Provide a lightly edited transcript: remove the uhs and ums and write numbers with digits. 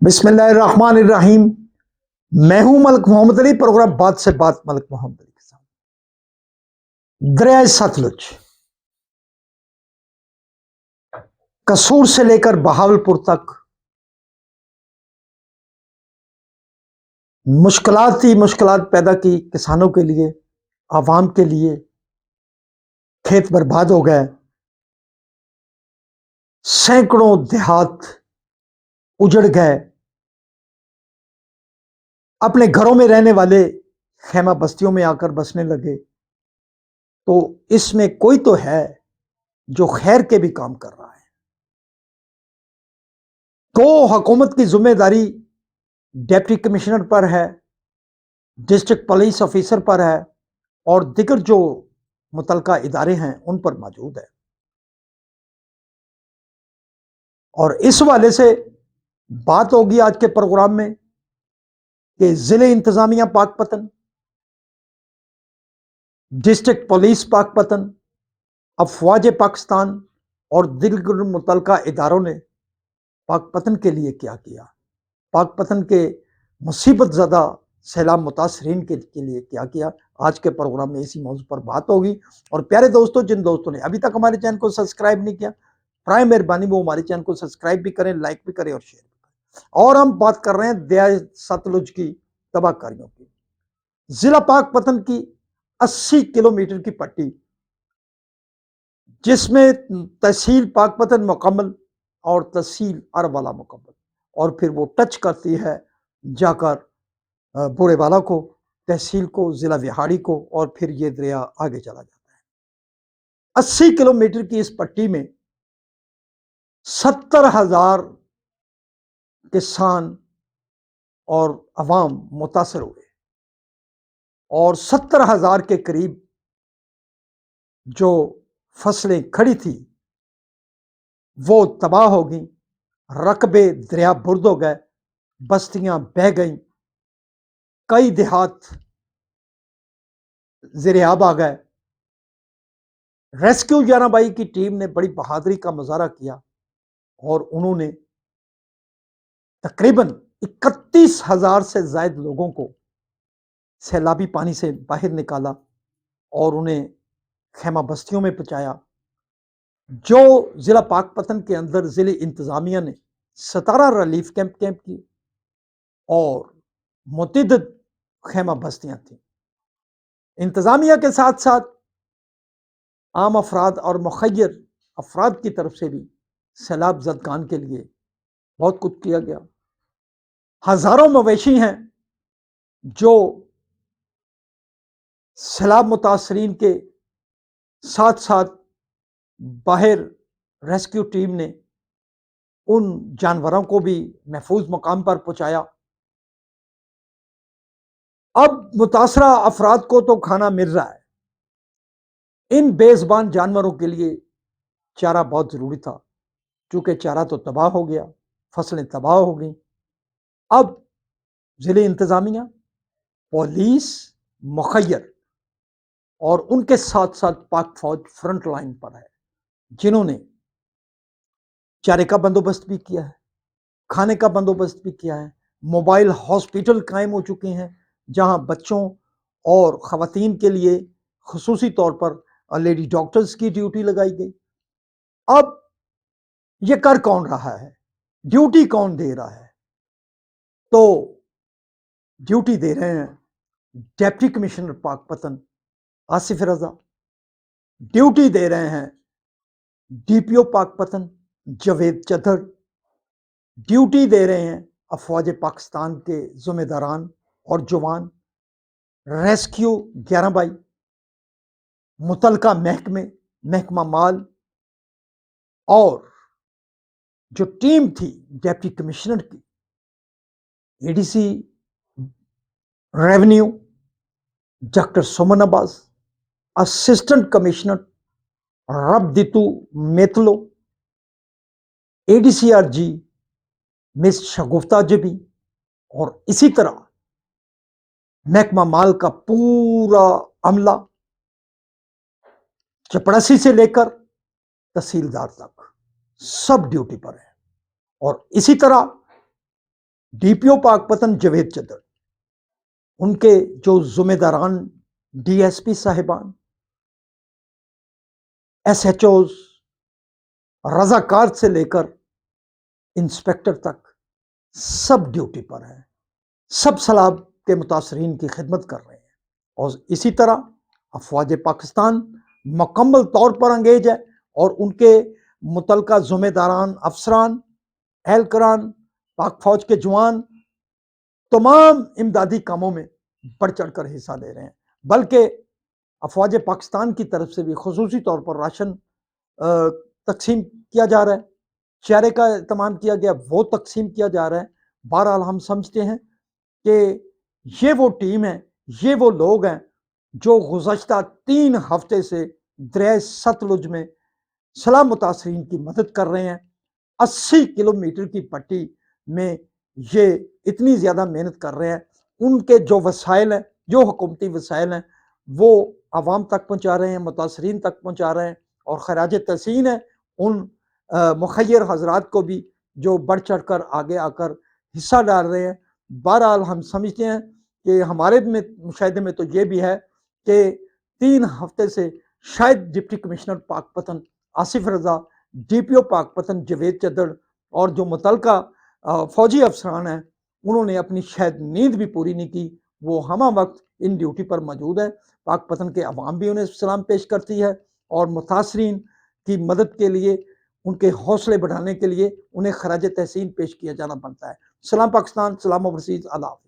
بسم اللہ الرحمن الرحیم۔ میں ہوں ملک محمد علی، پروگرام بات سے بات ملک محمد علی کے ساتھ۔ دریائے ستلج قصور سے لے کر بہاولپور تک مشکلات ہی مشکلات پیدا کی کسانوں کے لیے، عوام کے لیے۔ کھیت برباد ہو گئے، سینکڑوں دیہات اجڑ گئے، اپنے گھروں میں رہنے والے خیمہ بستیوں میں آ کر بسنے لگے۔ تو اس میں کوئی تو ہے جو خیر کے بھی کام کر رہا ہے۔ تو حکومت کی ذمہ داری ڈپٹی کمشنر پر ہے، ڈسٹرکٹ پولیس آفیسر پر ہے، اور دیگر جو متعلقہ ادارے ہیں ان پر موجود ہے۔ اور اس والے سے بات ہوگی آج کے پروگرام میں کہ ضلع انتظامیہ پاک پتن، ڈسٹرکٹ پولیس پاک پتن، افواج پاکستان اور دیگر متعلقہ اداروں نے پاک پتن کے لیے کیا کیا، پاک پتن کے مصیبت زدہ سیلاب متاثرین کے لیے کیا کیا۔ آج کے پروگرام میں اسی موضوع پر بات ہوگی۔ اور پیارے دوستوں، جن دوستوں نے ابھی تک ہمارے چینل کو سبسکرائب نہیں کیا، برائے مہربانی وہ ہمارے چینل کو سبسکرائب بھی کریں، لائک بھی کریں اور شیئر بھی کریں۔ اور ہم بات کر رہے ہیں دریائے ستلج کی تباہ کاریوں کی۔ ضلع پاک پتن کی 80 کلومیٹر کی پٹی، جس میں تحصیل پاک پتن مکمل اور تحصیل اروالا مکمل، اور پھر وہ ٹچ کرتی ہے جا کر بورے والا کو، تحصیل کو، ضلع وہاڑی کو، اور پھر یہ دریا آگے چلا جاتا ہے۔ 80 کلومیٹر کی اس پٹی میں 70,000 کسان اور عوام متاثر ہوئے، اور 70,000 کے قریب جو فصلیں کھڑی تھی وہ تباہ ہو گئیں، رقبے دریا برد ہو گئے، بستیاں بہہ گئیں، کئی دیہات زیر آب آ گئے۔ ریسکیو 11 بائی کی ٹیم نے بڑی بہادری کا مظاہرہ کیا، اور انہوں نے تقریباً 31,000 سے زائد لوگوں کو سیلابی پانی سے باہر نکالا اور انہیں خیمہ بستیوں میں پہنچایا۔ جو ضلع پاک پتن کے اندر ضلع انتظامیہ نے 17 ریلیف کیمپ کی اور متعدد خیمہ بستیاں تھیں۔ انتظامیہ کے ساتھ ساتھ عام افراد اور مخیر افراد کی طرف سے بھی سیلاب زدگان کے لیے بہت کچھ کیا گیا۔ ہزاروں مویشی ہیں جو سیلاب متاثرین کے ساتھ ساتھ باہر ریسکیو ٹیم نے ان جانوروں کو بھی محفوظ مقام پر پہنچایا۔ اب متاثرہ افراد کو تو کھانا مل رہا ہے، ان بے زبان جانوروں کے لیے چارہ بہت ضروری تھا، چونکہ چارہ تو تباہ ہو گیا، فصلیں تباہ ہو گئیں۔ اب ضلع انتظامیہ، پولیس، مخیر اور ان کے ساتھ ساتھ پاک فوج فرنٹ لائن پر ہے، جنہوں نے چارے کا بندوبست بھی کیا ہے، کھانے کا بندوبست بھی کیا ہے۔ موبائل ہاسپٹل قائم ہو چکے ہیں جہاں بچوں اور خواتین کے لیے خصوصی طور پر لیڈی ڈاکٹرز کی ڈیوٹی لگائی گئی۔ اب یہ کر کون رہا ہے، ڈیوٹی کون دے رہا ہے؟ تو ڈیوٹی دے رہے ہیں ڈپٹی کمشنر پاک پتن آصف رضا، ڈیوٹی دے رہے ہیں ڈی پی او پاک پتن جاوید چدھر، ڈیوٹی دے رہے ہیں افواج پاکستان کے ذمہ داران اور جوان، ریسکیو 11 بائی، متعلقہ محکمہ مال، اور جو ٹیم تھی ڈپٹی کمشنر کی، اے ڈی سی ریونیو ڈاکٹر سمن عباس، اسسٹنٹ کمشنر ربدیتو میتلو، اے ڈی سی آر جی مس شگفتہ جبی، اور اسی طرح محکمہ مال کا پورا عملہ چپڑاسی سے لے کر تحصیلدار تک سب ڈیوٹی پر ہیں۔ اور اسی طرح ڈی پی او پاک پتن جاوید چدر، ان کے جو ذمہ داران ڈی ایس پی صاحبان، ایس ایچ اوز، رضاکار سے لے کر انسپیکٹر تک سب ڈیوٹی پر ہیں، سب سیلاب کے متاثرین کی خدمت کر رہے ہیں، اور اسی طرح افواج پاکستان مکمل طور پر انگیج ہے، اور ان کے متعلقہ ذمہ داران، افسران، اہلکاران، پاک فوج کے جوان تمام امدادی کاموں میں بڑھ چڑھ کر حصہ لے رہے ہیں، بلکہ افواج پاکستان کی طرف سے بھی خصوصی طور پر راشن تقسیم کیا جا رہا ہے، چہرے کا اہتمام کیا گیا، وہ تقسیم کیا جا رہا ہے۔ بہرحال ہم سمجھتے ہیں کہ یہ وہ ٹیم ہے، یہ وہ لوگ ہیں جو گزشتہ 3 ہفتے سے دریائے ستلج میں سیلاب متاثرین کی مدد کر رہے ہیں۔ 80 کلومیٹر کی پٹی میں یہ اتنی زیادہ محنت کر رہے ہیں، ان کے جو وسائل ہیں، جو حکومتی وسائل ہیں، وہ عوام تک پہنچا رہے ہیں، متاثرین تک پہنچا رہے ہیں، اور خراج تحسین ہے ان مخیر حضرات کو بھی جو بڑھ چڑھ کر آگے آ کر حصہ ڈال رہے ہیں۔ بہرحال ہم سمجھتے ہیں کہ ہمارے مشاہدے میں تو یہ بھی ہے کہ 3 ہفتے سے شاید ڈپٹی کمشنر پاک پتن آصف رضا، ڈی پی او پاک پتن جاوید چدر، اور جو متعلقہ فوجی افسران ہیں، انہوں نے اپنی شاید نیند بھی پوری نہیں کی، وہ ہمہ وقت ان ڈیوٹی پر موجود ہے۔ پاک پتن کے عوام بھی انہیں سلام پیش کرتی ہے، اور متاثرین کی مدد کے لیے، ان کے حوصلے بڑھانے کے لیے انہیں خراج تحسین پیش کیا جانا بنتا ہے۔ سلام پاکستان، سلام اوورسیز، اللہ حافظ۔